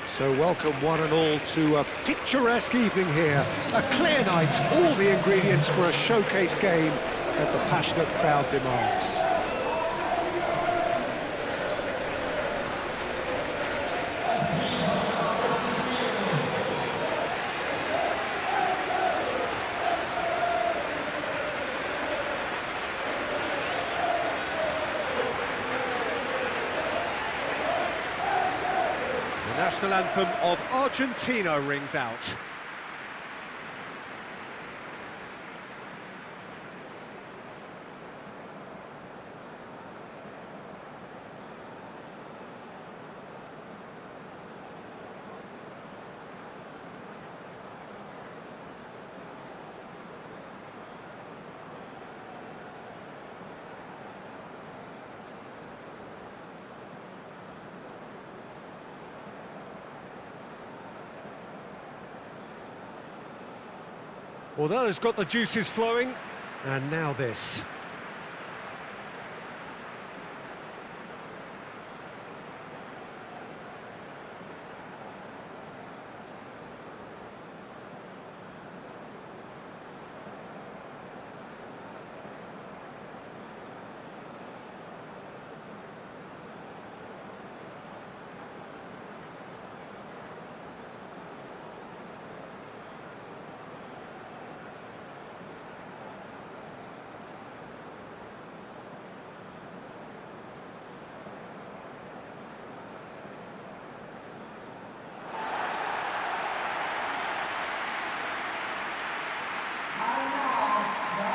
So welcome one and all to a picturesque evening here. A clear night, all the ingredients for a showcase game that the passionate crowd demands. The national anthem of Argentina rings out. Well, that has got the juices flowing, and now this.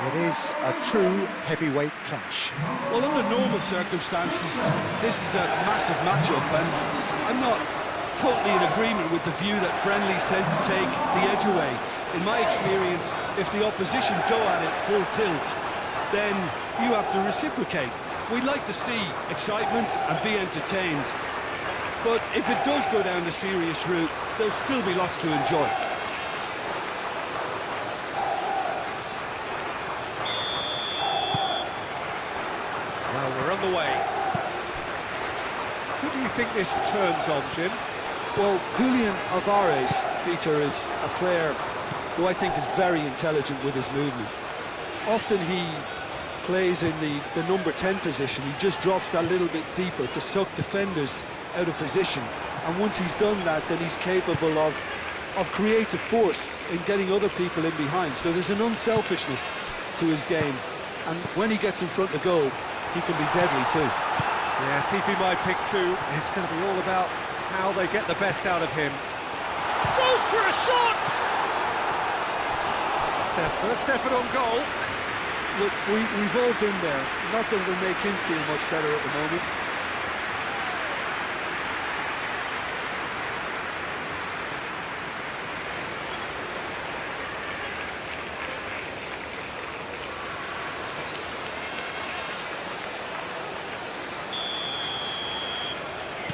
It is a true heavyweight clash. Well, under normal circumstances, this is a massive matchup, and I'm not totally in agreement with the view that friendlies tend to take the edge away. In my experience, if the opposition go at it full tilt, then you have to reciprocate. We'd like to see excitement and be entertained, but if it does go down the serious route, there'll still be lots to enjoy. Well, we're on the way. Who do you think this turns on, Jim? Well, Julian Alvarez, Peter, is a player who I think is very intelligent with his movement. Often he plays in the number 10 position. He just drops that little bit deeper to suck defenders out of position. And once he's done that, then he's capable of creative force in getting other people in behind. So there's an unselfishness to his game. And when he gets in front of goal, he can be deadly too. Yes, he'd be my pick too. It's going to be all about how they get the best out of him. Goes for a shot! It's their first effort on goal. Look, we've all been there. Not that it'll make him feel much better at the moment.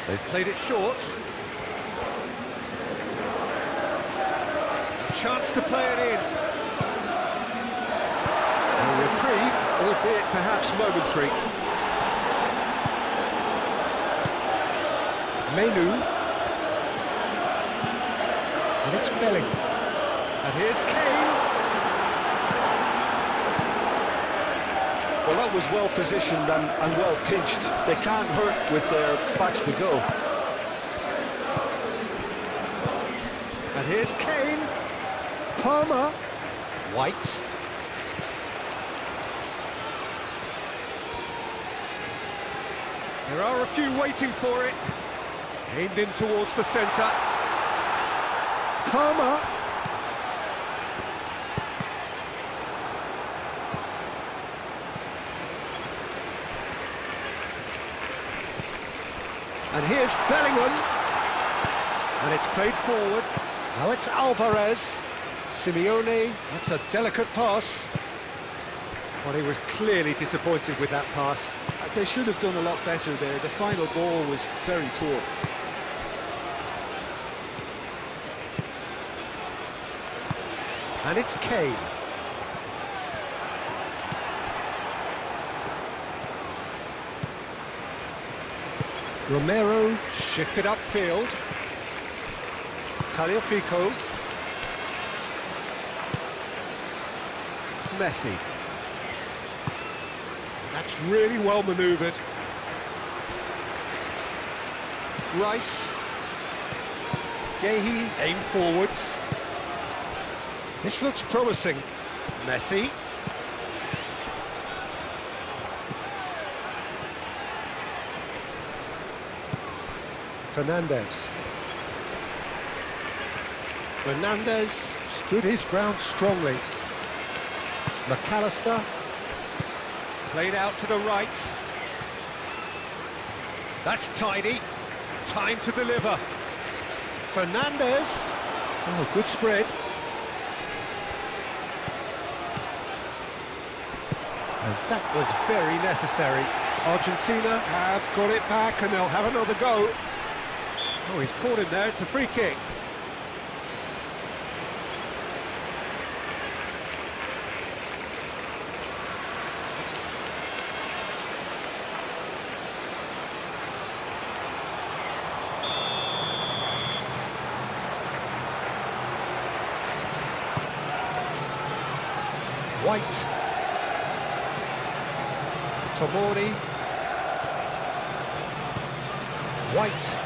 They've played it short. A chance to play it in. A reprieve, albeit perhaps momentary. Menu. And it's Belling. And here's Kane. Well, that was well positioned and well pinched. They can't hurt with their backs to go. And here's Kane. Palmer. White. There are a few waiting for it. Aimed in towards the centre. Palmer. And here's Bellingham. And it's played forward. Now it's Alvarez. Simeone, that's a delicate pass. Well, he was clearly disappointed with that pass. They should have done a lot better there. The final ball was very poor. And it's Kane. Romero shifted upfield. Taliafico. Messi. That's really well manoeuvred. Rice. Gehi aimed forwards. This looks promising. Messi. Fernandez stood his ground strongly. McAllister played out to the right. That's tidy. Time to deliver. Fernandez. Oh, good spread. And that was very necessary. Argentina have got it back and they'll have another go. Oh, he's caught him there. It's a free kick. White. Tomori. White.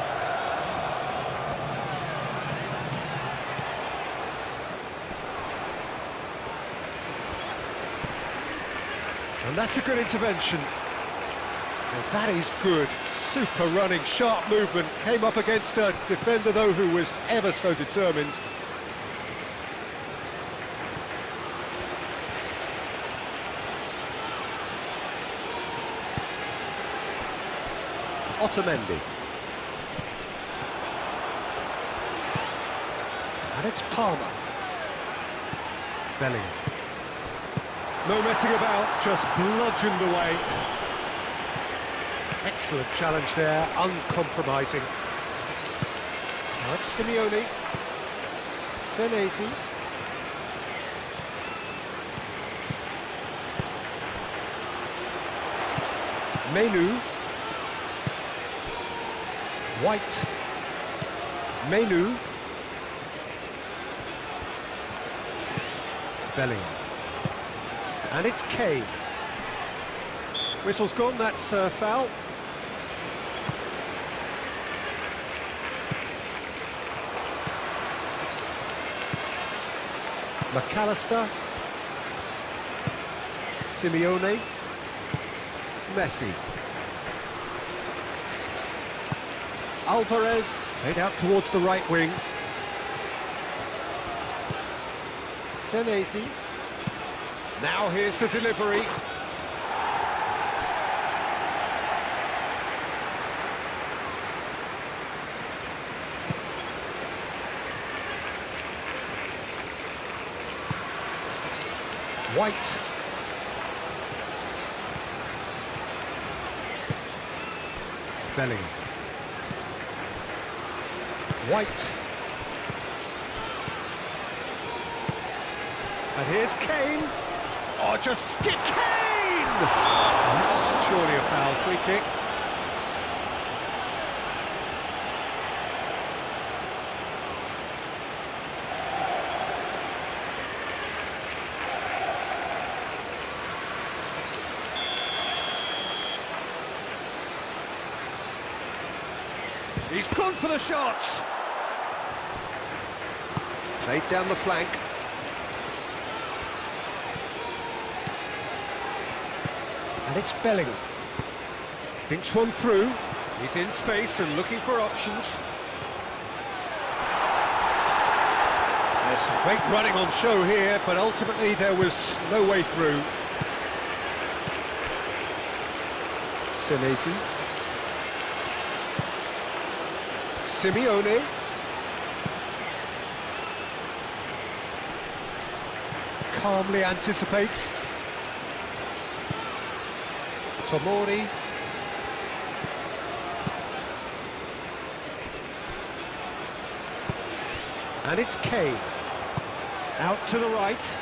And that's a good intervention. Well, that is good. Super running, sharp movement. Came up against a defender, though, who was ever so determined. Otamendi. And it's Palmer. Bellingham. No messing about, just bludgeoned away. Excellent challenge there, uncompromising. Now it's Simeone. Senesi. Menu. White. Menu. Bellingham. And it's Kane. Whistle's gone, that's foul. McAllister. Simeone. Messi. Alvarez, played out towards the right wing. Senesi. Now here's the delivery. White. Bellingham. White. And here's Kane. Oh, just skip Kane! That's surely a foul, free kick. He's gone for the shots. Played down the flank. And it's Bellingham. Thinks one through. He's in space and looking for options. There's some great running on show here, but ultimately there was no way through. Senesi. Simeone. Calmly anticipates. Tomori. And it's Kane. Out to the right.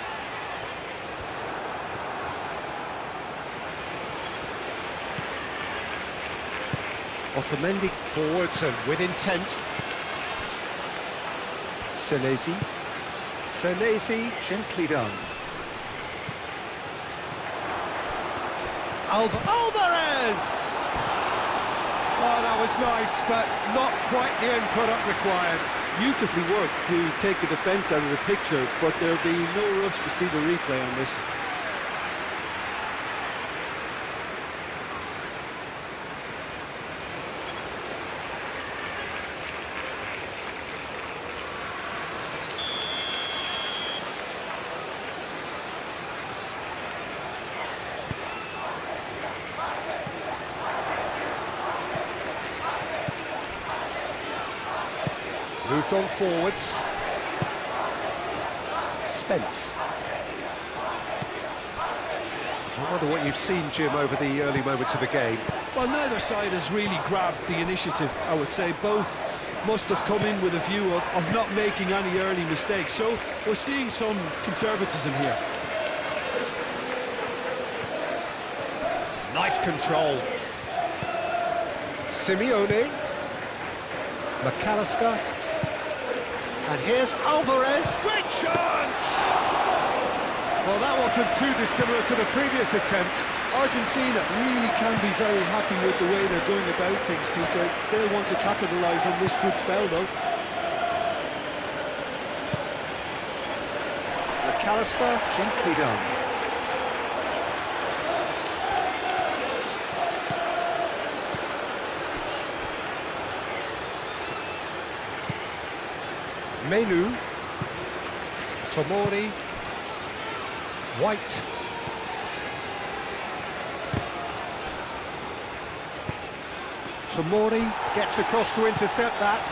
Otamendi forwards and with intent. Senesi. Senesi, gently done. Alvarez! Oh, that was nice, but not quite the end product required. Beautifully worked to take the defence out of the picture, but there'll be no rush to see the replay on this. Moved on forwards. Spence. I wonder what you've seen, Jim, over the early moments of the game. Well, neither side has really grabbed the initiative, I would say. Both must have come in with a view of not making any early mistakes. So we're seeing some conservatism here. Nice control. Simeone. McAllister. And here's Alvarez. Great chance! Well, that wasn't too dissimilar to the previous attempt. Argentina really can be very happy with the way they're going about things, Peter. They'll want to capitalise on this good spell, though. McAllister, gently done. Menu, Tomori, White, Tomori gets across to intercept that.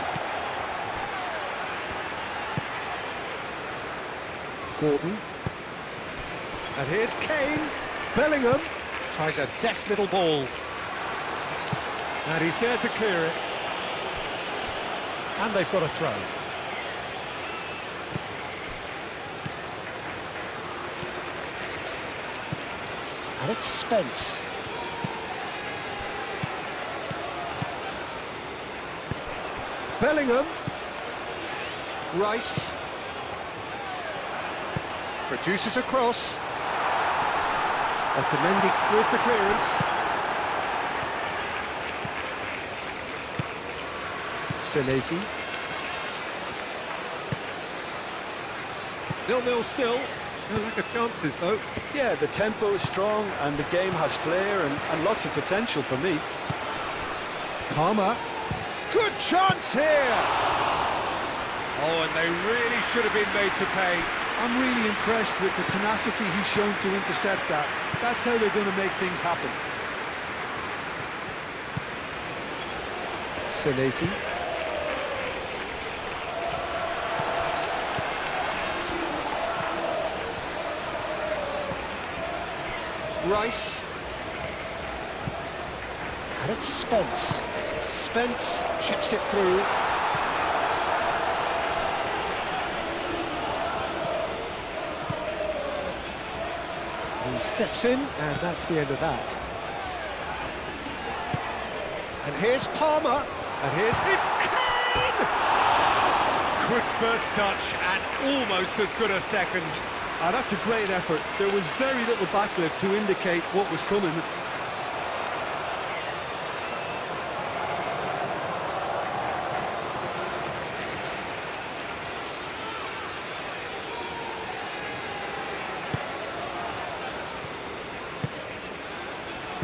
Gordon, and here's Kane. Bellingham tries a deft little ball, and he's there to clear it, and they've got a throw. And it's Spence. Bellingham. Rice. Produces a cross. Otamendi with the clearance. Senesi. 0-0 still. No lack of chances, though. Yeah, the tempo is strong and the game has flair and lots of potential for me. Palmer. Good chance here! Oh, and they really should have been made to pay. I'm really impressed with the tenacity he's shown to intercept that. That's how they're going to make things happen. Senesi. Rice. And it's Spence. Spence chips it through. He steps in, and that's the end of that. And here's Palmer. And here's... It's Kane! Good first touch, and almost as good a second. That's a great effort. There was very little backlift to indicate what was coming.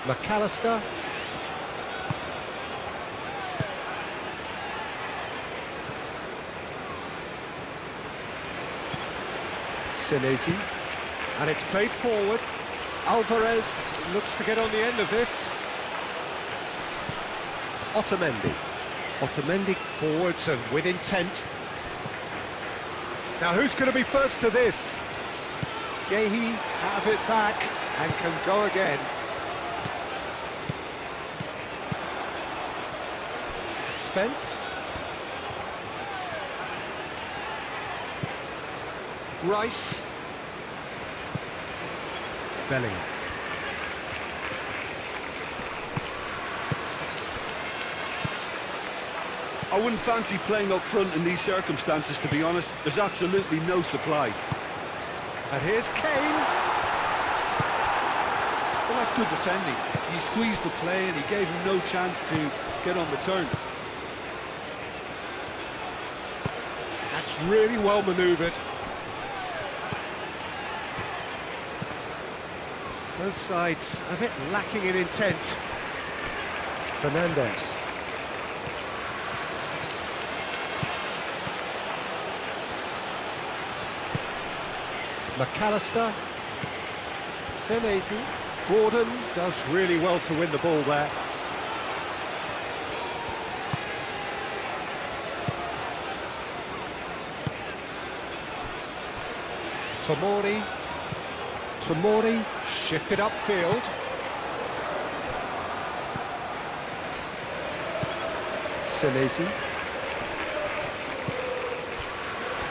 McAllister. Senesi. And it's played forward. Alvarez looks to get on the end of this. Otamendi. Otamendi forwards and with intent. Now who's going to be first to this? Gehi have it back and can go again. Spence. Rice. Bellingham. I wouldn't fancy playing up front in these circumstances, to be honest. There's absolutely no supply. And here's Kane. Well, that's good defending. He squeezed the play and he gave him no chance to get on the turn. That's really well manoeuvred. Both sides a bit lacking in intent. Fernandez. McAllister. Senesi. Gordon does really well to win the ball there. Tomori. Tomori shifted upfield. Senesi.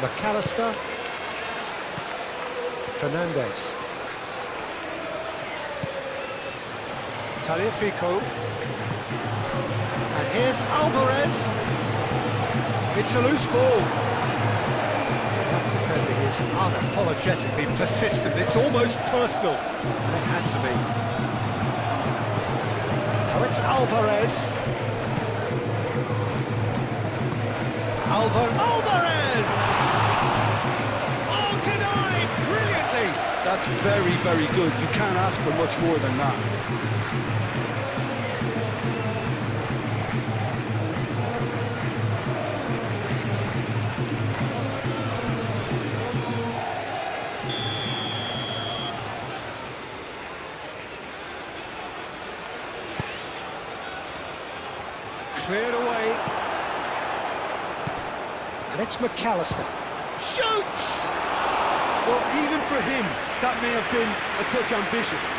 McAllister. Fernandez. Taliafico. And here's Alvarez. It's a loose ball. That defending is unapologetically persistent. It's almost personal. And it had to be. Now it's Alvarez. Alvarez! Oh, denied! Brilliantly! That's very, very good. You can't ask for much more than that. Cleared away. And it's McAllister. Shoots! Well, even for him, that may have been a touch ambitious.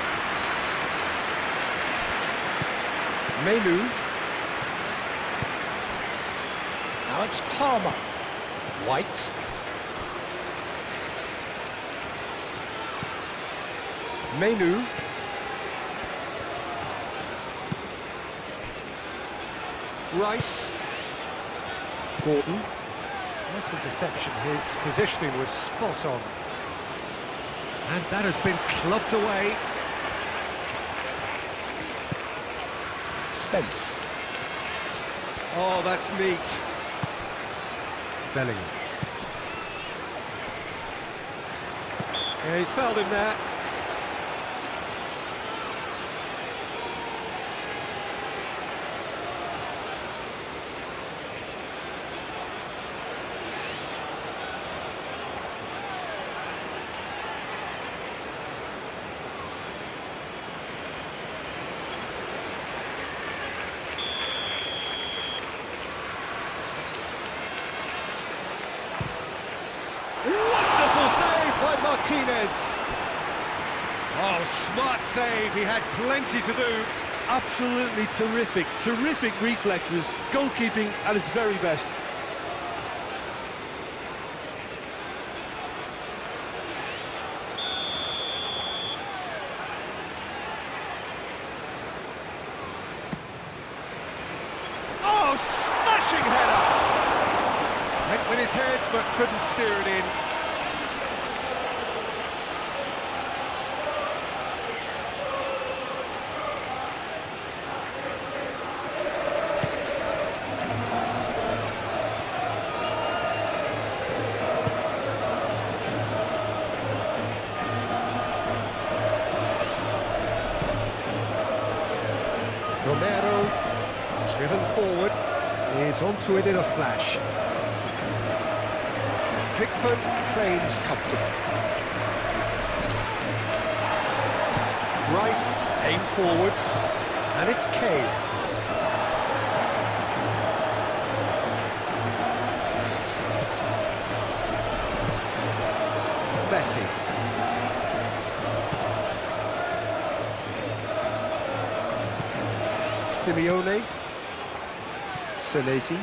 Menu. Now it's Palmer. White. Menu. Rice. Gordon. Nice interception. His positioning was spot on. And that has been clubbed away. Spence. Oh, that's neat. Bellingham. Yeah, he's fouled him there. Wonderful save by Martinez. Oh, smart save. He had plenty to do. Absolutely terrific. Terrific reflexes. Goalkeeping at its very best. Oh, smashing header! Went with his head, but couldn't steer it in. Romero, driven forward, is onto it in a flash. Pickford claims comfortable. Rice aimed forwards, and it's Kane. Messi. Simeone. Senesi.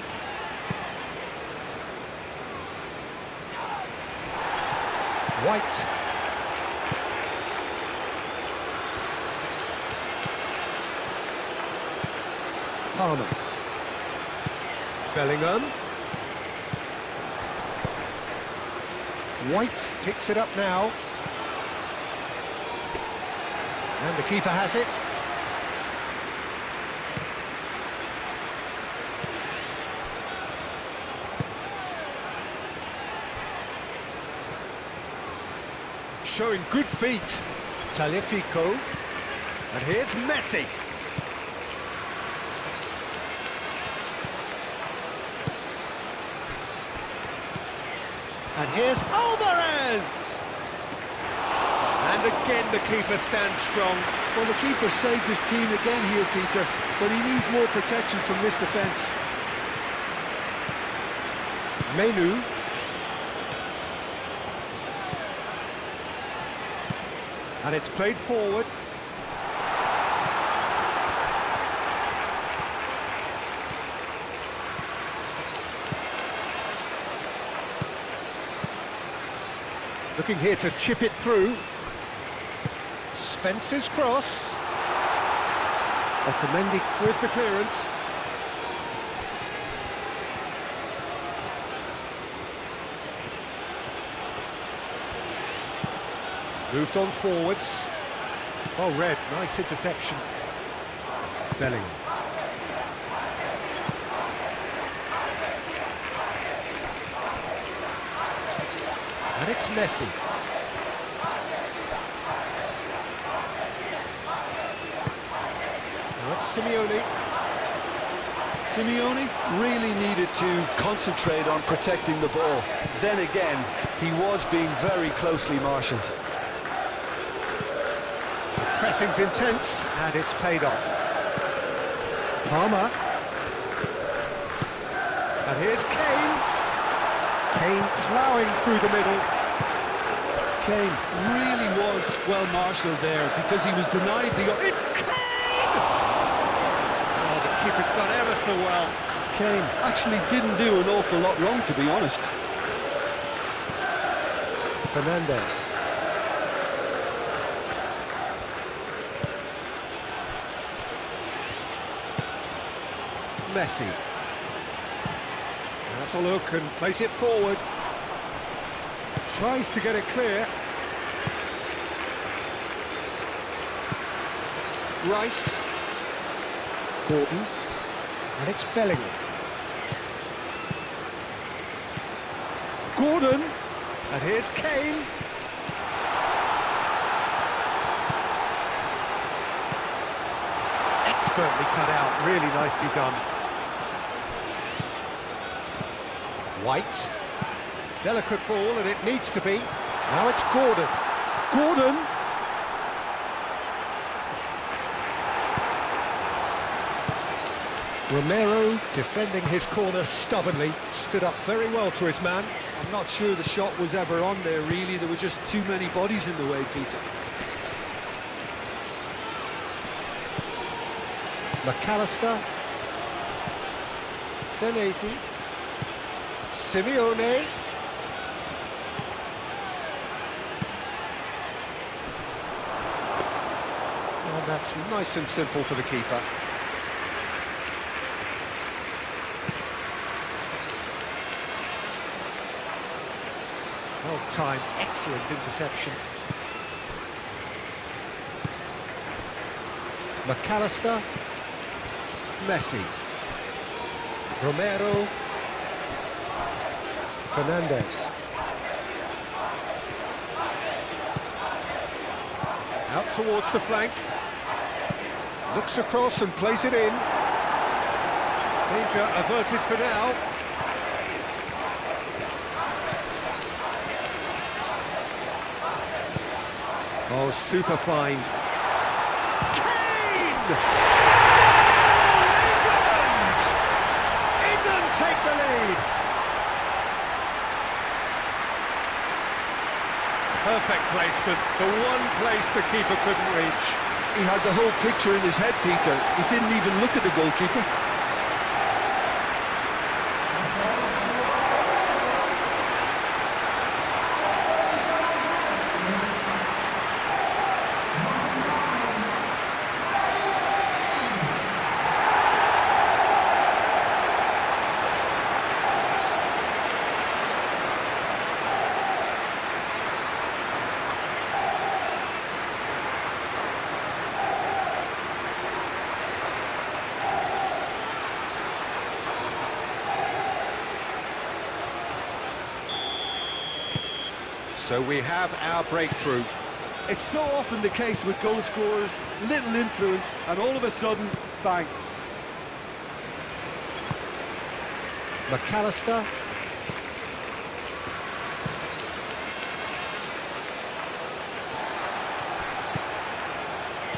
White. Palmer. Bellingham. White picks it up now. And the keeper has it. Showing good feet. Talifico. And here's Messi. And here's Alvarez! And again the keeper stands strong. Well, the keeper saved his team again here, Peter, but he needs more protection from this defence. Menu. And it's played forward. Looking here to chip it through. Spence's cross. Otamendi with the clearance. Moved on forwards. Oh, Red, nice interception. Bellingham. And it's Messi. Now it's Simeone. Simeone really needed to concentrate on protecting the ball. Then again, he was being very closely marshalled. Pressing's intense, and it's paid off. Palmer. And here's Kane. Kane ploughing through the middle. Kane really was well marshalled there because he was denied the... It's Kane! Oh, the keeper's done ever so well. Kane actually didn't do an awful lot wrong, to be honest. Fernandez. Messi. And that's a look and place it forward. Tries to get it clear. Rice. Gordon. And it's Bellingham. Gordon. And here's Kane. Expertly cut out, really nicely done. White. Delicate ball, and it needs to be. Now it's Gordon. Gordon! Romero, defending his corner stubbornly, stood up very well to his man. I'm not sure the shot was ever on there, really. There were just too many bodies in the way, Peter. McAllister. Senesi. Simeone. And that's nice and simple for the keeper. Well timed, excellent interception. McAllister. Messi. Romero. Fernandez. Out towards the flank. Looks across and plays it in. Danger averted for now. Oh, super find. Kane! England! England take the lead. Perfect placement, the one place the keeper couldn't reach. He had the whole picture in his head, Peter. He didn't even look at the goalkeeper. So we have our breakthrough. It's so often the case with goal scorers, little influence, and all of a sudden, bang. McAllister.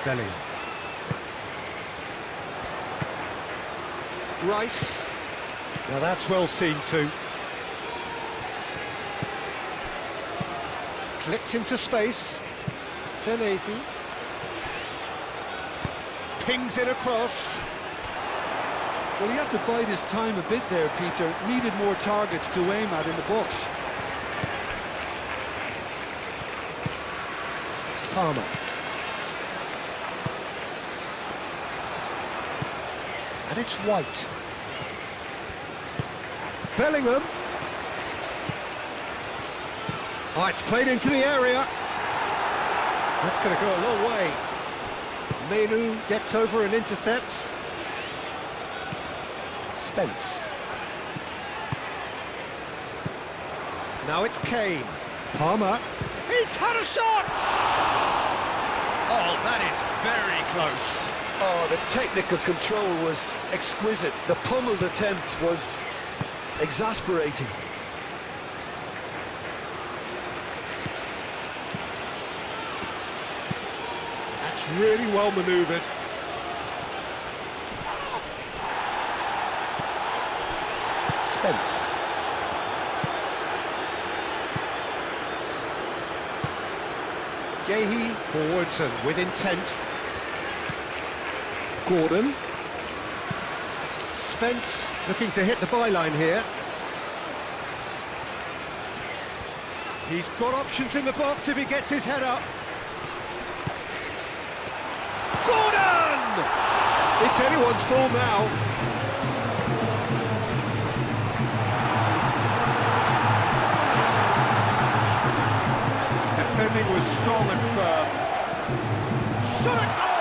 Bellingham. Rice. Now that's well seen too. Clipped into space. Senesi. Pings it across. Well, he had to bide his time a bit there, Peter. Needed more targets to aim at in the box. Palmer. And it's White. Bellingham. Oh, it's played into the area. That's going to go a long way. Menu gets over and intercepts. Spence. Now it's Kane. Palmer. He's had a shot! Oh, that is very close. Oh, the technical control was exquisite. The pummeled attempt was exasperating. That's really well manoeuvred. Spence. Gahey forwards and with intent. Gordon. Spence looking to hit the byline here. He's got options in the box if he gets his head up. Gordon! It's anyone's ball now. Defending was strong and firm. Shot a goal!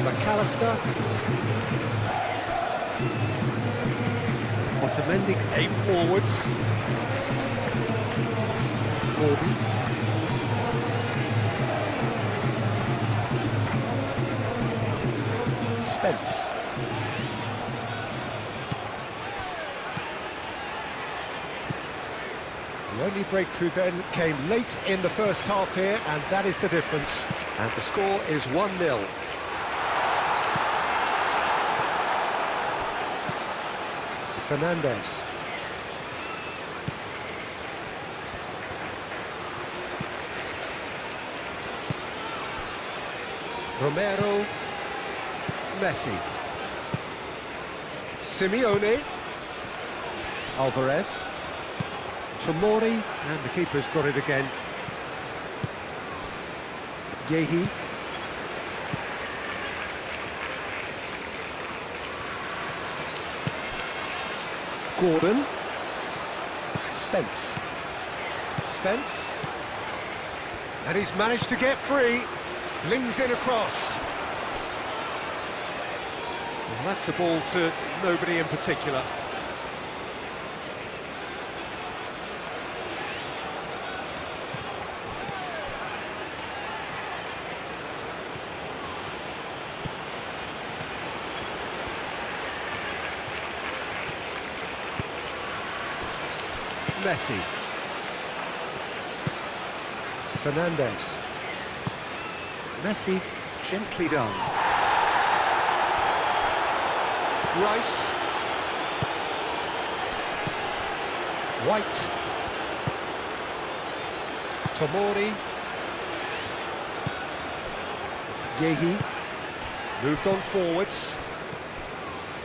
McAllister. Otamendi aim forwards. Gordon. Spence. The only breakthrough then came late in the first half here, and that is the difference. And the score is 1-0. Fernandez. Romero. Messi. Simeone. Alvarez. Tomori, and the keeper's got it again. Gahey. Gordon. Spence. Spence. And he's managed to get free. Flings in across. And that's a ball to nobody in particular. Messi. Fernandez. Messi, gently done. Rice. White. Tomori. Gahey. Moved on forwards.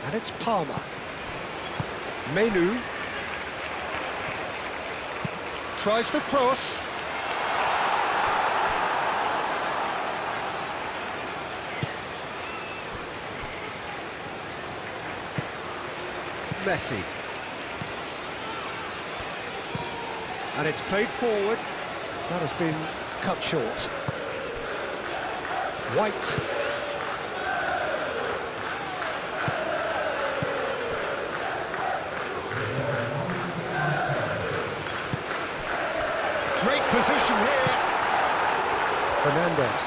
And it's Palmer. Menu. Tries the cross. Messi. And it's played forward. That has been cut short. White. Fernandez.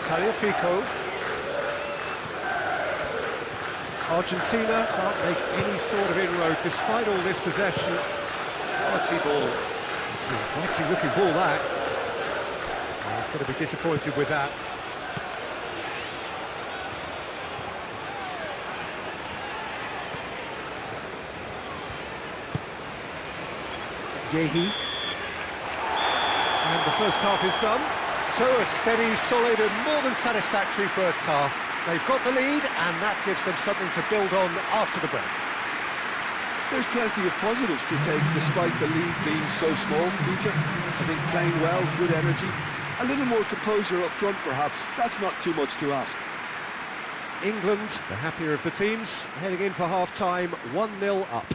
Tagliafico. Argentina can't make any sort of inroad despite all this possession. Quality ball. It's an inviting looking ball, that. Oh, he's going to be disappointed with that. Yehi. And the first half is done. So a steady, solid and more than satisfactory first half. They've got the lead and that gives them something to build on after the break. There's plenty of positives to take despite the lead being so small, Peter. I think playing well, good energy, a little more composure up front perhaps. That's not too much to ask. England, the happier of the teams, heading in for half-time, 1-0 up.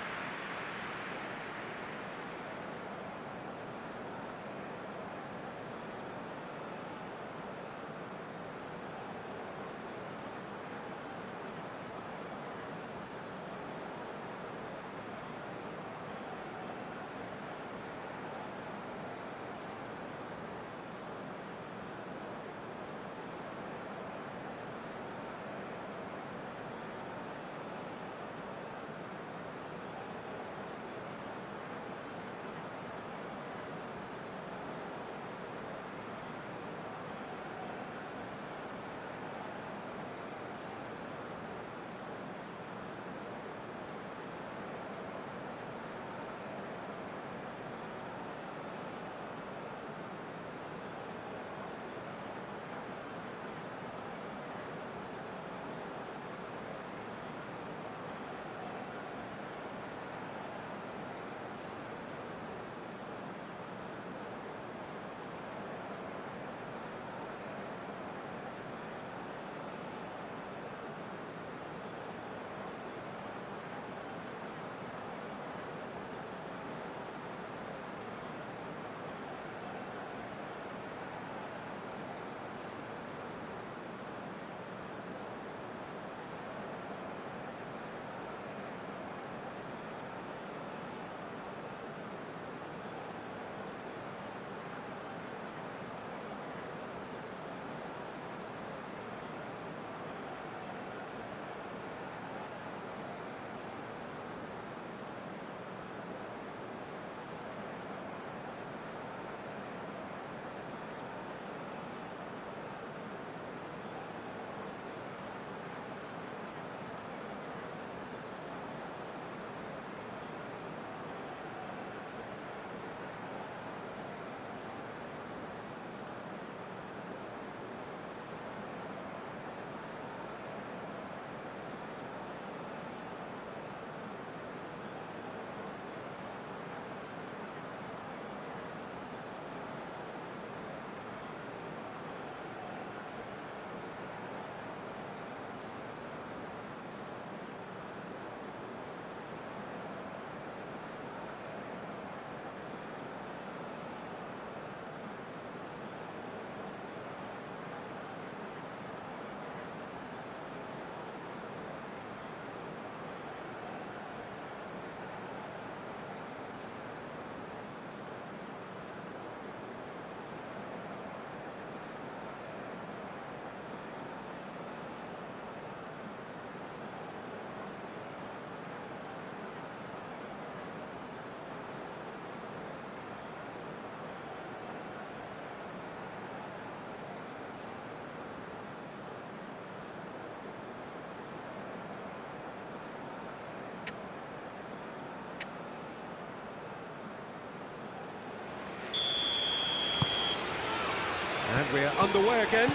And we're underway again.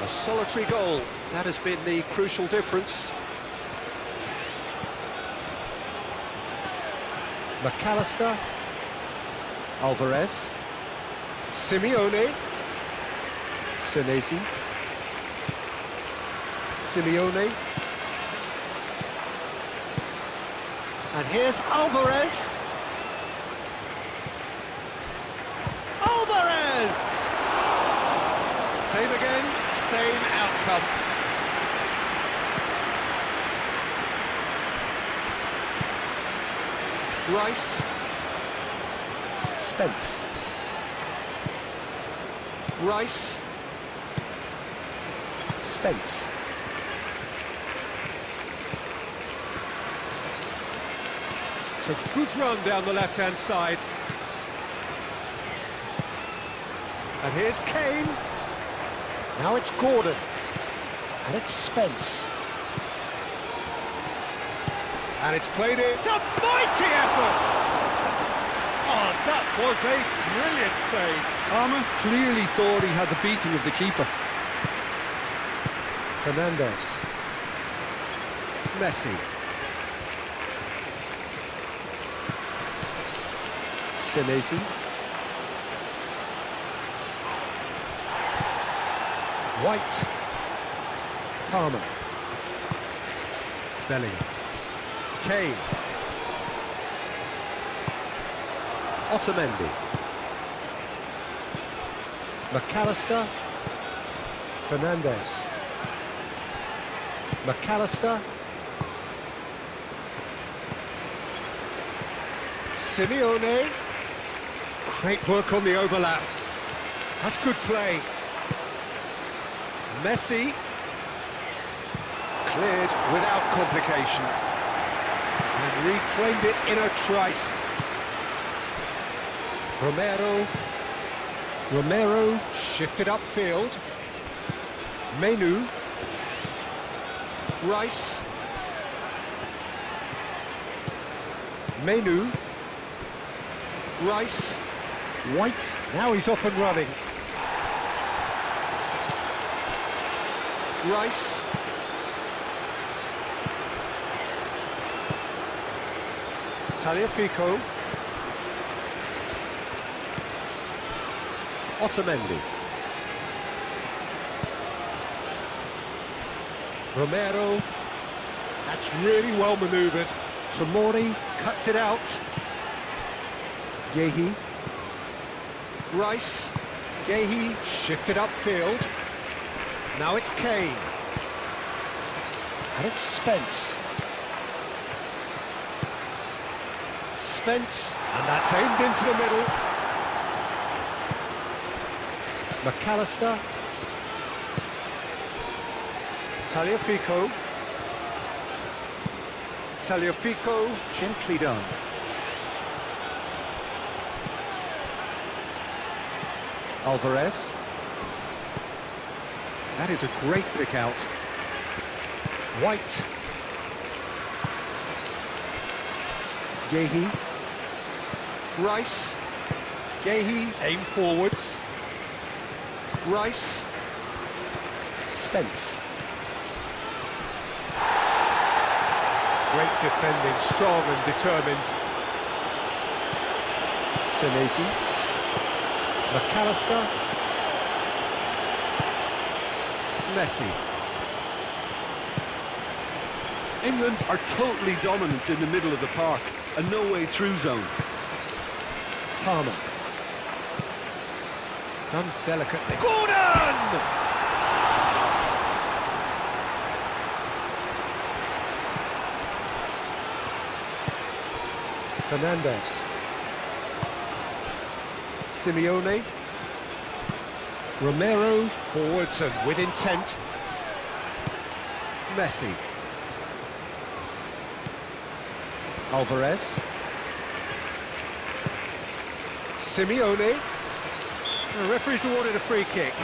A solitary goal, that has been the crucial difference. McAllister, Alvarez, Simeone, Senesi, Simeone, and here's Alvarez. Alvarez! Same again, same outcome. Rice. Spence. Rice. Spence. It's a good run down the left-hand side. And here's Kane. Now it's Gordon. And it's Spence. And it's played in. It's a mighty effort! Oh, that was a brilliant save. Palmer clearly thought he had the beating of the keeper. Fernandez. Messi. Senesi. White. Palmer. Bellingham. Kane. Otamendi. McAllister. Fernandez. McAllister. Simeone. Great work on the overlap. That's good play. Messi. Cleared without complication. And reclaimed it in a trice. Romero shifted upfield. Menu. Rice. Menu. Rice. White. Now he's off and running. Rice. Tagliafico. Otamendi. Romero. That's really well manoeuvred. Tomori cuts it out. Yehi. Rice. Yehi shifted upfield. Now it's Kane. And it's Spence. Spence. And that's aimed into the middle. McAllister. Tagliafico. Tagliafico, gently done. Alvarez. That is a great pick out. White. Yehi. Rice. Yehi, aim forwards. Rice. Spence. Great defending, strong and determined. Senesi. McAllister. Messi. England are totally dominant in the middle of the park, a no-way through zone. Palmer. Done delicately. Gordon! Fernandez. Simeone. Romero. Forwards and with intent. Messi. Alvarez. Simeone. The referee's awarded a free kick.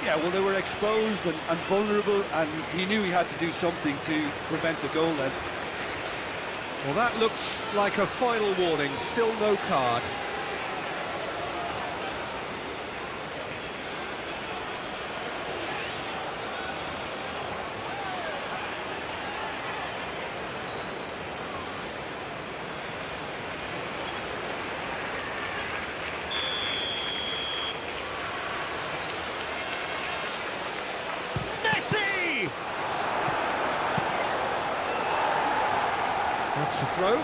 Yeah, well, they were exposed and vulnerable, and he knew he had to do something to prevent a goal then. Well, that looks like a final warning. Still no card. That's a throw.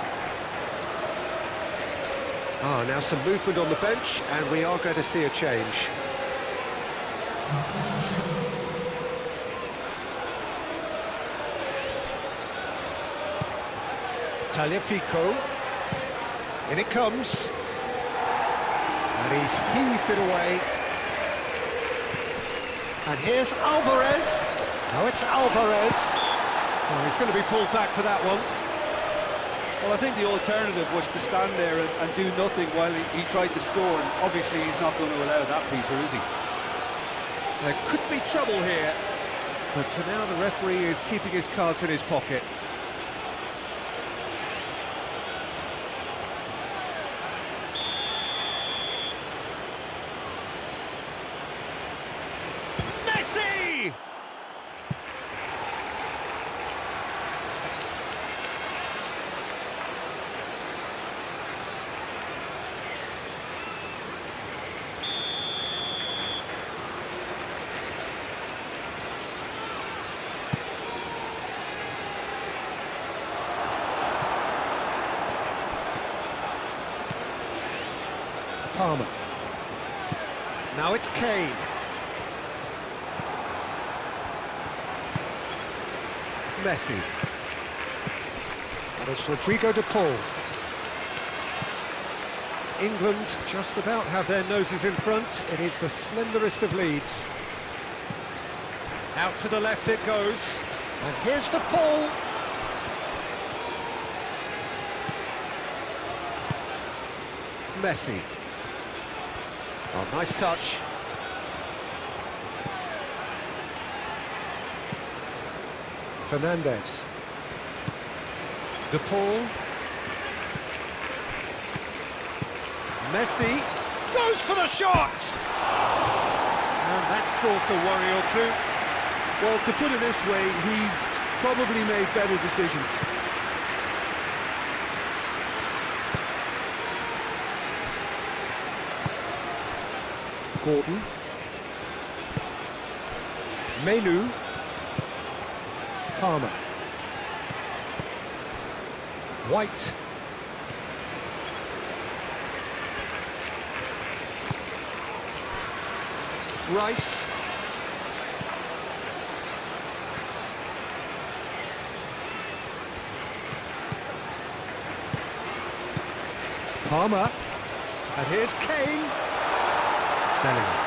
Now some movement on the bench, and we are going to see a change. Tagliafico. In it comes. And he's heaved it away. And here's Alvarez. Now it's Alvarez. Oh, he's going to be pulled back for that one. Well, I think the alternative was to stand there and do nothing while he tried to score, and obviously he's not going to allow that, Peter, is he? There could be trouble here, but for now the referee is keeping his cards in his pocket. Messi! Palmer. Now it's Kane. Messi. And it's Rodrigo de Paul. England just about have their noses in front. It is the slenderest of leads. Out to the left it goes. And here's de Paul. Messi. Oh, nice touch. Fernandez. De Paul. Messi goes for the shot! And that's caused a worry or two. Well, to put it this way, he's probably made better decisions. Gordon. Menu. Palmer. White. Rice. Palmer. And here's Kane. Bellingham.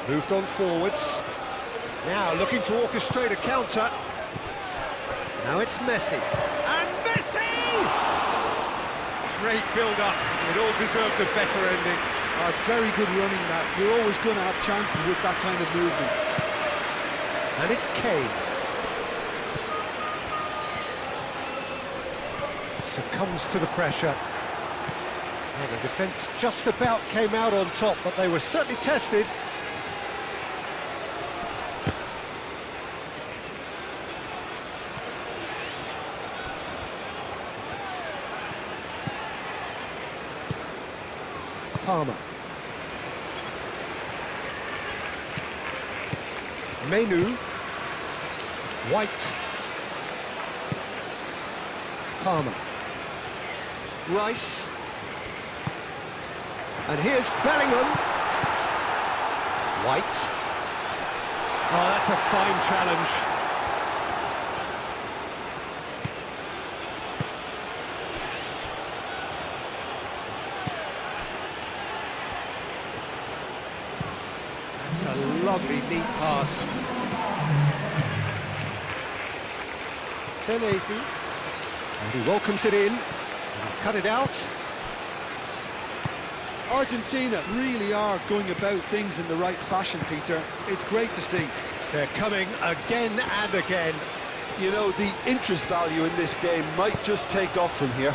Moved on forwards. Now looking to orchestrate a counter. Now it's Messi. And Messi! Great build-up. It all deserved a better ending. Oh, it's very good running, that. You're always going to have chances with that kind of movement. And it's Kane. Succumbs to the pressure. Well, the defence just about came out on top, but they were certainly tested. Palmer. Menu. White. Palmer. Rice. And here's Bellingham. White. Oh, that's a fine challenge. That's a lovely, neat pass. Senesi. And he welcomes it in. And he's cut it out. Argentina really are going about things in the right fashion, Peter. It's great to see. They're coming again and again. You know, the interest value in this game might just take off from here.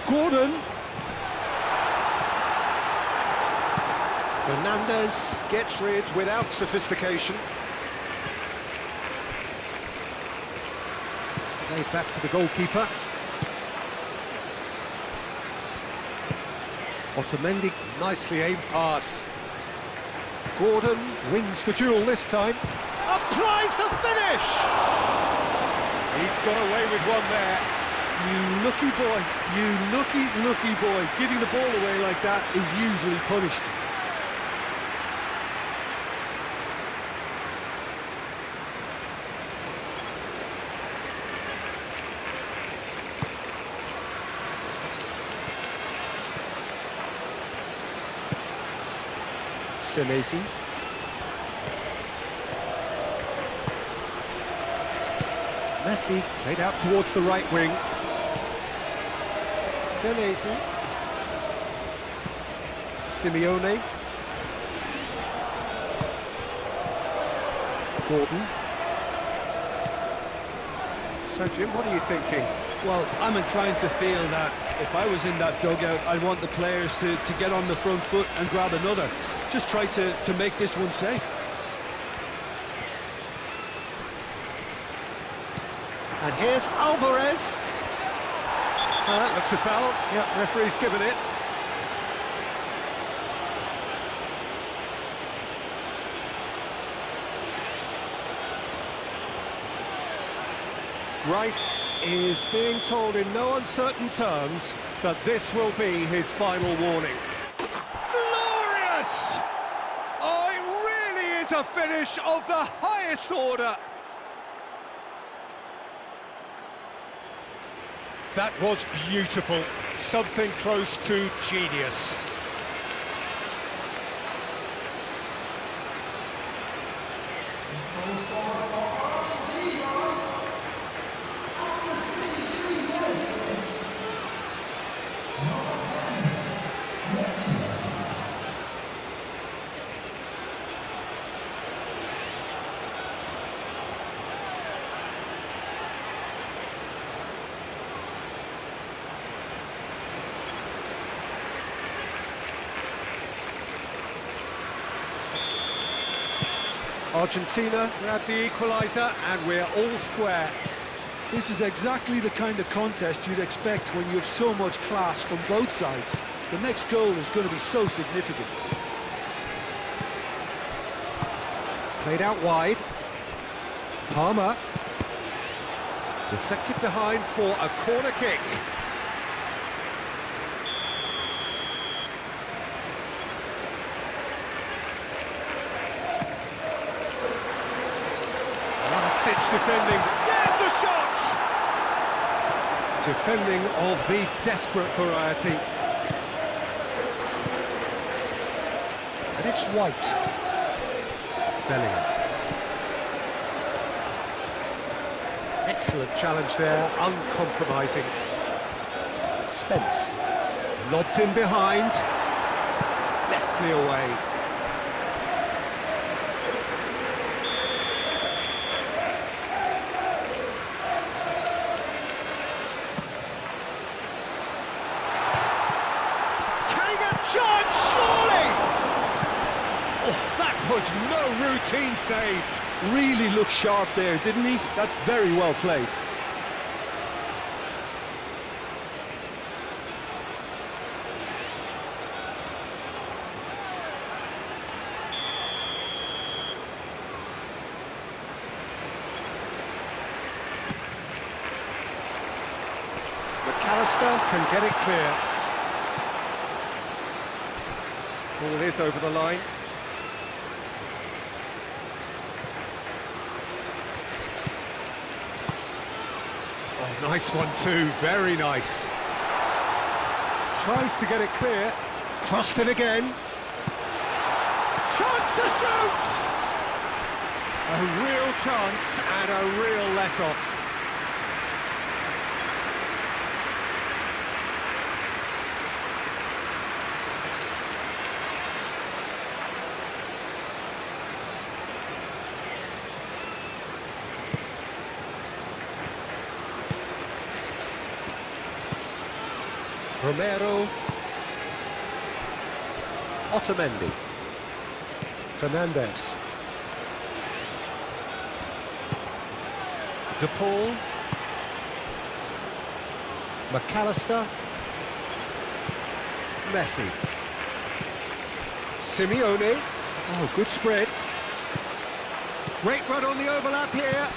Gordon. Fernandez gets rid without sophistication. Play back to the goalkeeper. Otamendi, nicely aimed pass. Gordon wins the duel this time. Applies the finish! He's got away with one there. You lucky boy, you lucky boy. Giving the ball away like that is usually punished. Senesi. Messi played out towards the right wing. Senesi. Simeone. Gordon. So Jim, what are you thinking? Well, I'm inclined to feel that if I was in that dugout, I'd want the players to get on the front foot and grab another. Just try to make this one safe. And here's Alvarez. That looks a foul. Yep, referee's given it. Rice is being told in no uncertain terms that this will be his final warning. Glorious! Oh, it really is a finish of the highest order. That was beautiful, something close to genius. Goal scorer for Argentina after 63 minutes is number 10, Messi. Argentina grabbed the equaliser and we're all square. This is exactly the kind of contest you'd expect when you have so much class from both sides. The next goal is going to be so significant. Played out wide. Palmer. Deflected behind for a corner kick. Last-ditch defending. There's the shot! Defending of the desperate variety. And it's White. Bellingham. Excellent challenge there, uncompromising. Spence. Lobbed in behind. Deftly away. Chance, surely! Oh, that was no routine save. Really looked sharp there, didn't he? That's very well played. McAllister can get it clear. Ball is over the line. Oh, nice one too, very nice. Tries to get it clear. Crossed it again. Chance to shoot! A real chance and a real let-off. Romero. Otamendi. Fernandez. De Paul. McAllister. Messi. Simeone. Oh, good spread. Great run on the overlap here.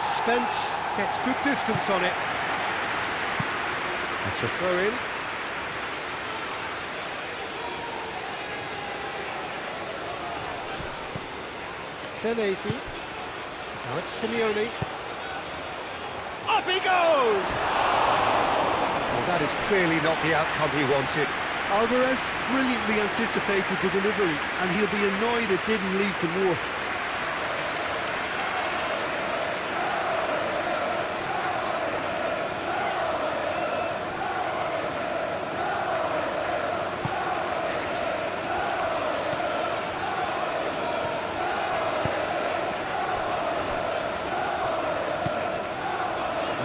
Spence gets good distance on it. It's a throw-in. Senesi. Now it's Simeone. Up he goes! Well, that is clearly not the outcome he wanted. Alvarez brilliantly anticipated the delivery, and he'll be annoyed it didn't lead to more.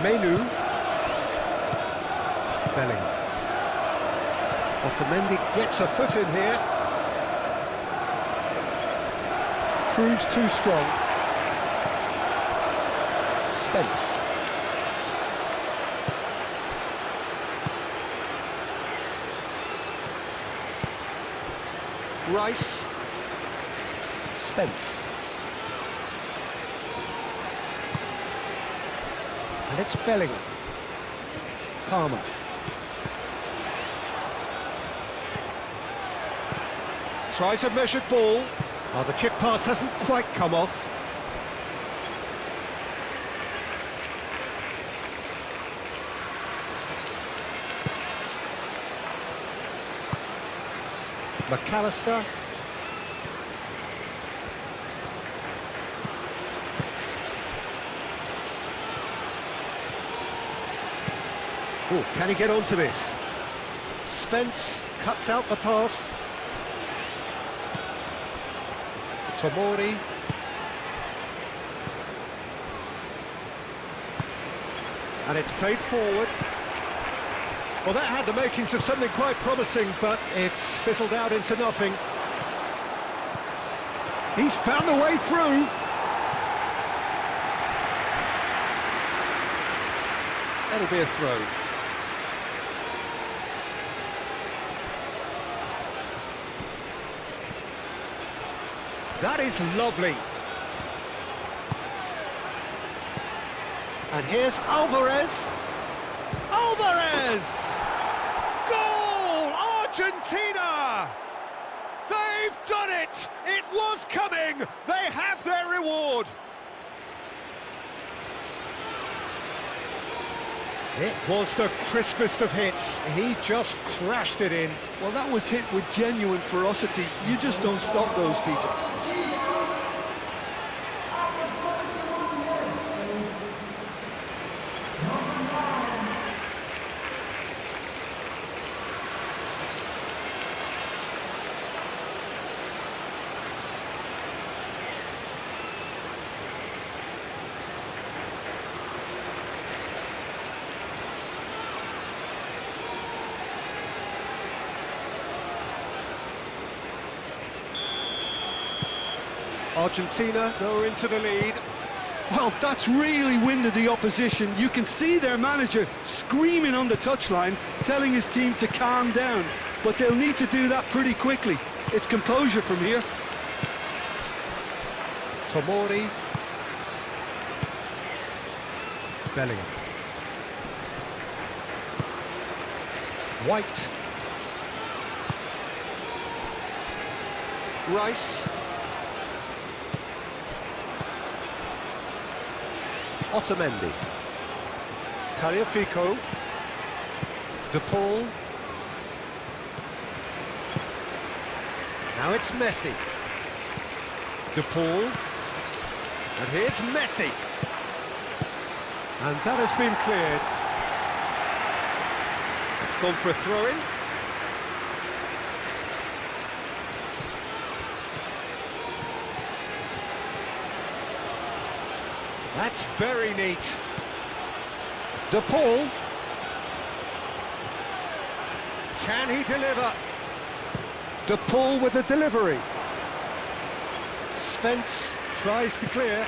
Menu. Bellingham. Otamendi gets a foot in here. Proves too strong. Spence. Rice. Spence. And it's Bellingham. Palmer. Tries a measured ball. Oh, the chip pass hasn't quite come off. McAllister. Oh, can he get onto this? Spence cuts out the pass. Tomori. And it's played forward. Well, that had the makings of something quite promising, but it's fizzled out into nothing. He's found the way through. That'll be a throw. That is lovely. And here's Alvarez. Alvarez! Goal! Argentina! They've done it! It was coming! They have their reward! It was the crispest of hits. He just crashed it in. Well, that was hit with genuine ferocity. You just don't stop those, Peter. After 71 minutes is number 9. Argentina go into the lead. Well, that's really winded the opposition. You can see their manager screaming on the touchline, telling his team to calm down. But they'll need to do that pretty quickly. It's composure from here. Tomori. Bellingham. White. Rice. Otamendi. Tagliafico. De Paul. Now it's Messi. De Paul. And here's Messi. And that has been cleared. It's gone for a throw-in. That's very neat. De Paul. Can he deliver? De Paul with the delivery. Spence tries to clear.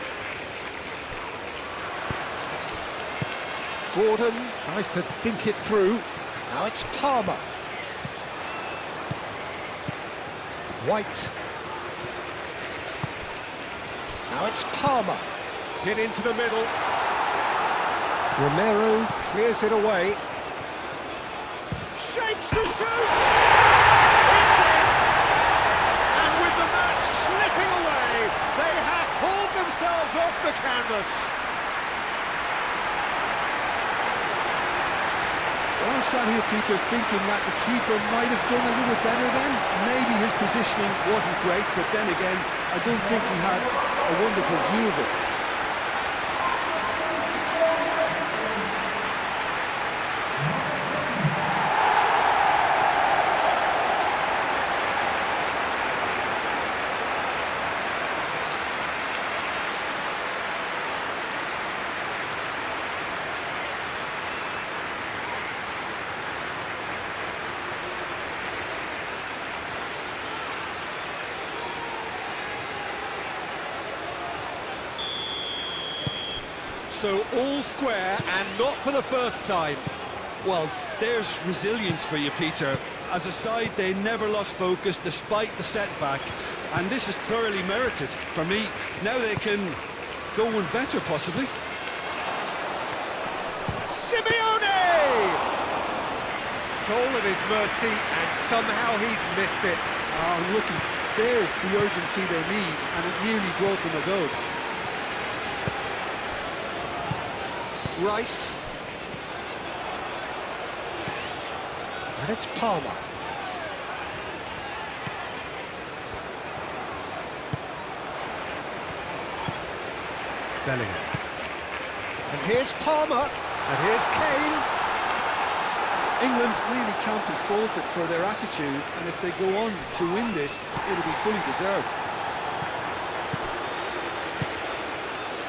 Gordon tries to dink it through. Now it's Palmer. White. Now it's Palmer. Hit into the middle. Romero clears it away. Shapes to shoot! It's in! And with the match slipping away, they have hauled themselves off the canvas. Well, I'm sat here, Peter, thinking that the keeper might have done a little better then. Maybe his positioning wasn't great, but then again, I don't think he had a wonderful view of it. So all square and not for the first time. Well, there's resilience for you, Peter. As a side, they never lost focus despite the setback, and this is thoroughly merited for me. Now they can go one better, possibly. Simeone! Goal at his mercy, and somehow he's missed it. Ah, looky, there's the urgency they need, and it nearly brought them a goal. Rice. And it's Palmer. Bellingham. And here's Palmer. And here's Kane. England really can't be faulted for their attitude, and if they go on to win this, it'll be fully deserved.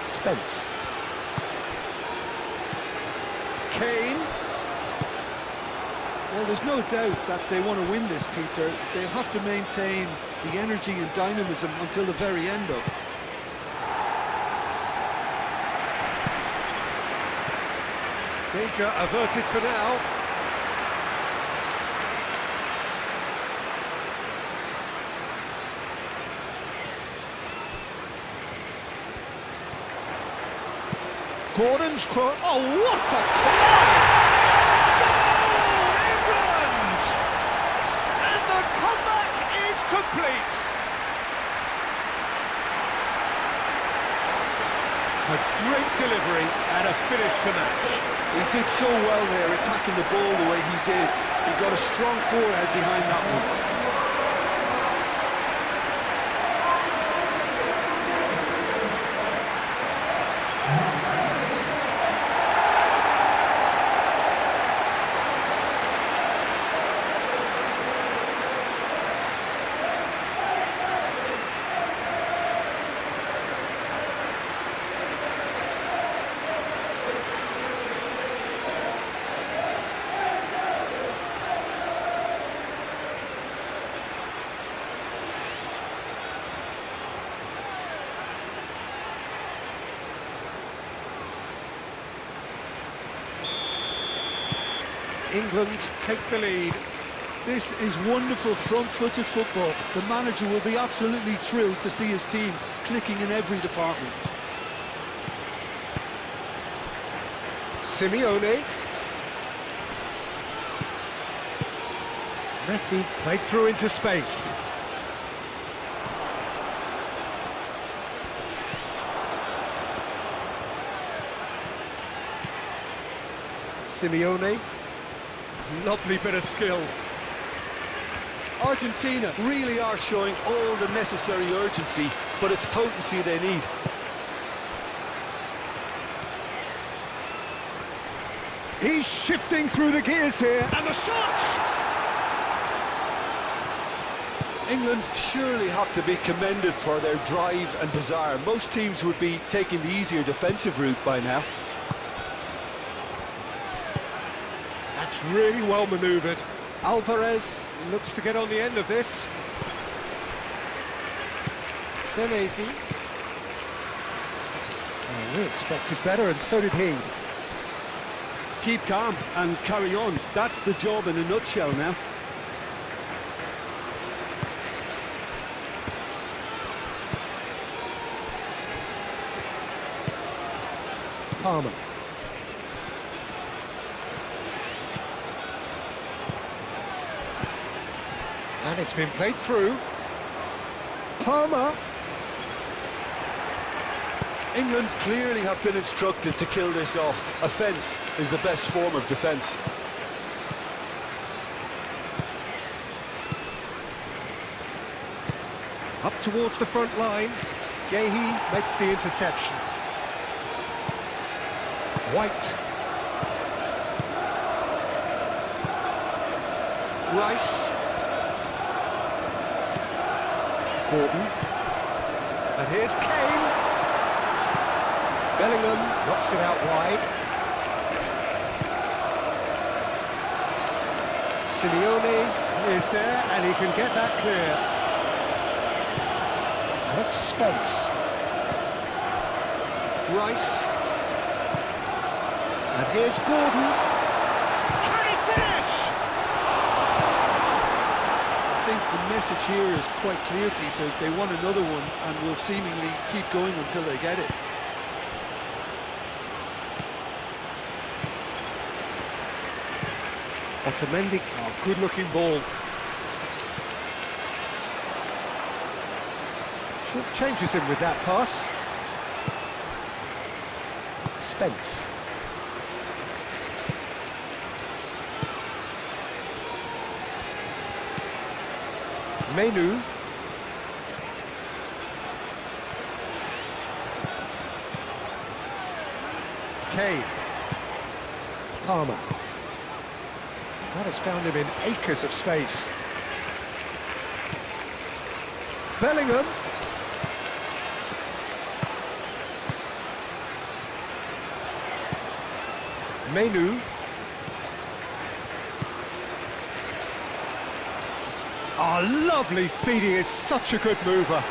Spence. Kane. Well, there's no doubt that they want to win this, Peter. They'll have to maintain the energy and dynamism until the very end, though. Danger averted for now. Gordon's cross. Oh, what a climb! Goal, England! And the comeback is complete. A great delivery and a finish to match. He did so well there, attacking the ball the way he did. He got a strong forehead behind that one. England take the lead. This is wonderful front-footed football. The manager will be absolutely thrilled to see his team clicking in every department. Simeone. Messi played through into space. Simeone. Lovely bit of skill. Argentina really are showing all the necessary urgency, but it's potency they need. He's shifting through the gears here, and the shot! England surely have to be commended for their drive and desire. Most teams would be taking the easier defensive route by now. That's really well manoeuvred. Alvarez looks to get on the end of this. Senesi. Oh, we expected better, and so did he. Keep calm and carry on. That's the job in a nutshell now. Palmer. And it's been played through. Palmer. England clearly have been instructed to kill this off. Offence is the best form of defence. Up towards the front line. Gehi makes the interception. White. Rice. Gordon. And here's Kane. Bellingham knocks it out wide. Simeone is there, and he can get that clear. And it's Spence. Rice. And here's Gordon. Can he finish? I think the message here is quite clear, Peter. They want another one and will seemingly keep going until they get it. Otamendi, good-looking ball. Short changes him with that pass. Spence. Menu. Kane. Palmer. That has found him in acres of space. Bellingham. Menu. Oh, lovely feed. He is such a good mover.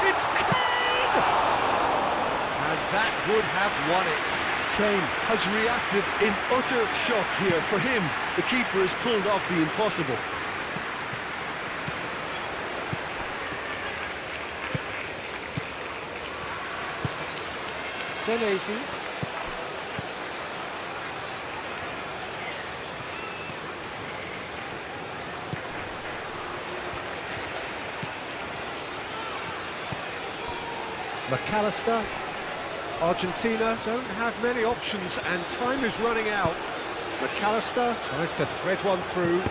It's Kane! And that would have won it. Kane has reacted in utter shock here. For him, the keeper has pulled off the impossible. Senesi. McAllister. Argentina don't have many options and time is running out. McAllister tries to thread one through.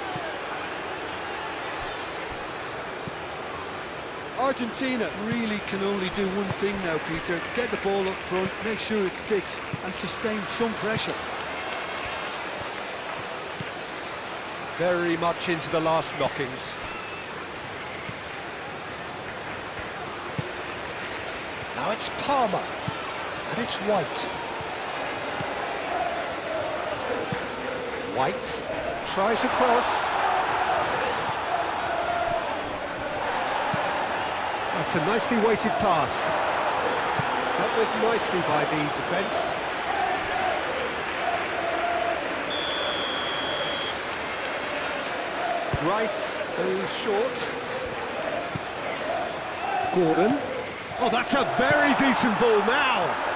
Argentina really can only do one thing now, Peter. Get the ball up front, make sure it sticks and sustain some pressure. Very much into the last knockings. Now it's Palmer. And it's White. White tries across. That's a nicely weighted pass. Dealt with nicely by the defence. Rice goes short. Gordon. Oh, that's a very decent ball now.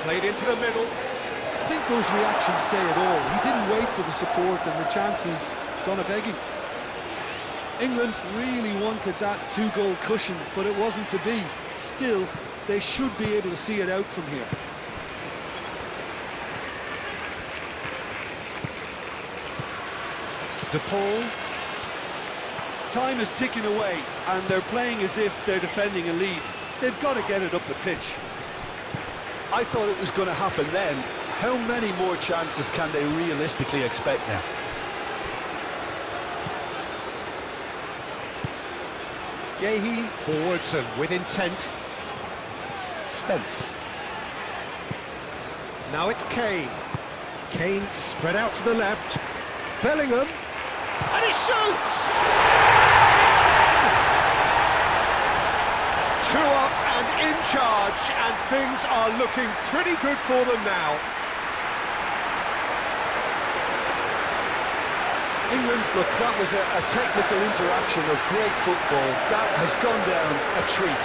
Played into the middle. I think those reactions say it all. He didn't wait for the support and the chances gone a-begging. England really wanted that two-goal cushion, but it wasn't to be. Still, they should be able to see it out from here. DePaul. Time is ticking away, and they're playing as if they're defending a lead. They've got to get it up the pitch. I thought it was going to happen then. How many more chances can they realistically expect now? Gehi forwards and with intent. Spence. Now it's Kane. Kane spread out to the left. Bellingham. And he shoots! It's in! 2 up and in charge, and things are looking pretty good for them now. England, look, that was a technical interaction of great football. That has gone down a treat.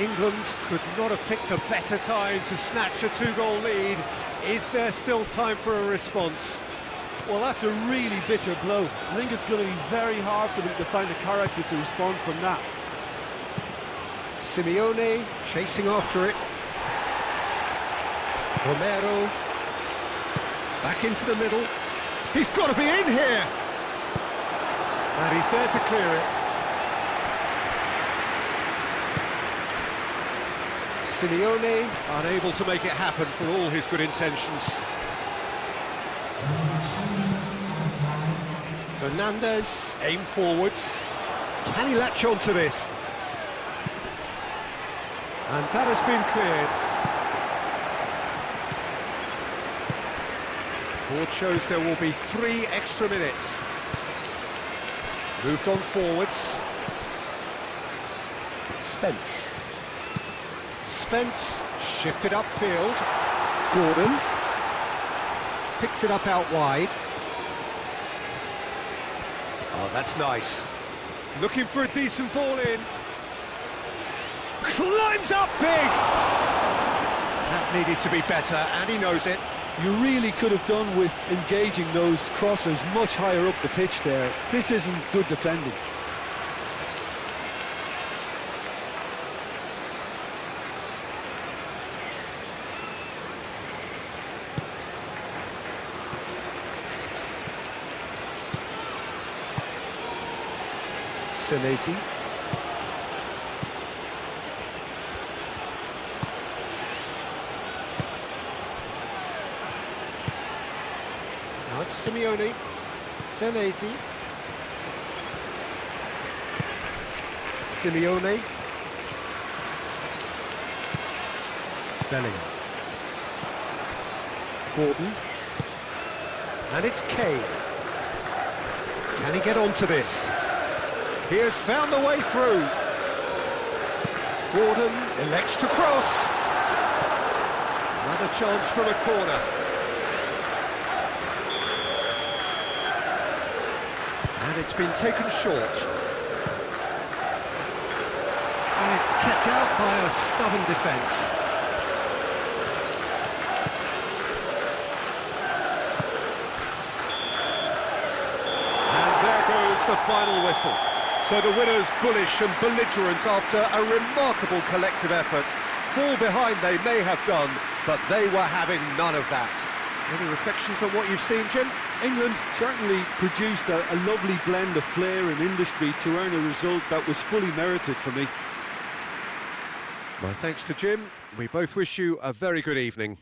England could not have picked a better time to snatch a two-goal lead. Is there still time for a response? Well, that's a really bitter blow. I think it's going to be very hard for them to find the character to respond from that. Simeone chasing after it. Romero back into the middle. He's got to be in here! And he's there to clear it. Simeone unable to make it happen for all his good intentions. Fernandez aim forwards. Can he latch on to this? And that has been cleared. Board shows there will be 3 extra minutes. Moved on forwards. Spence shifted upfield. Gordon picks it up out wide. Oh, that's nice. Looking for a decent ball in. Climbs up big! That needed to be better, and he knows it. You really could have done with engaging those crossers much higher up the pitch there. This isn't good defending. Senesi. Now it's Simeone. Senesi. Simeone. Bellingham. Gordon. And it's Kane. Can he get onto this? He has found the way through. Gordon elects to cross. Another chance from a corner. And it's been taken short. And it's kept out by a stubborn defence. And there goes the final whistle. So the winners bullish and belligerent after a remarkable collective effort. Fall behind they may have done, but they were having none of that. Any reflections on what you've seen, Jim? England certainly produced a lovely blend of flair and industry to earn a result that was fully merited for me. My thanks to Jim. We both wish you a very good evening.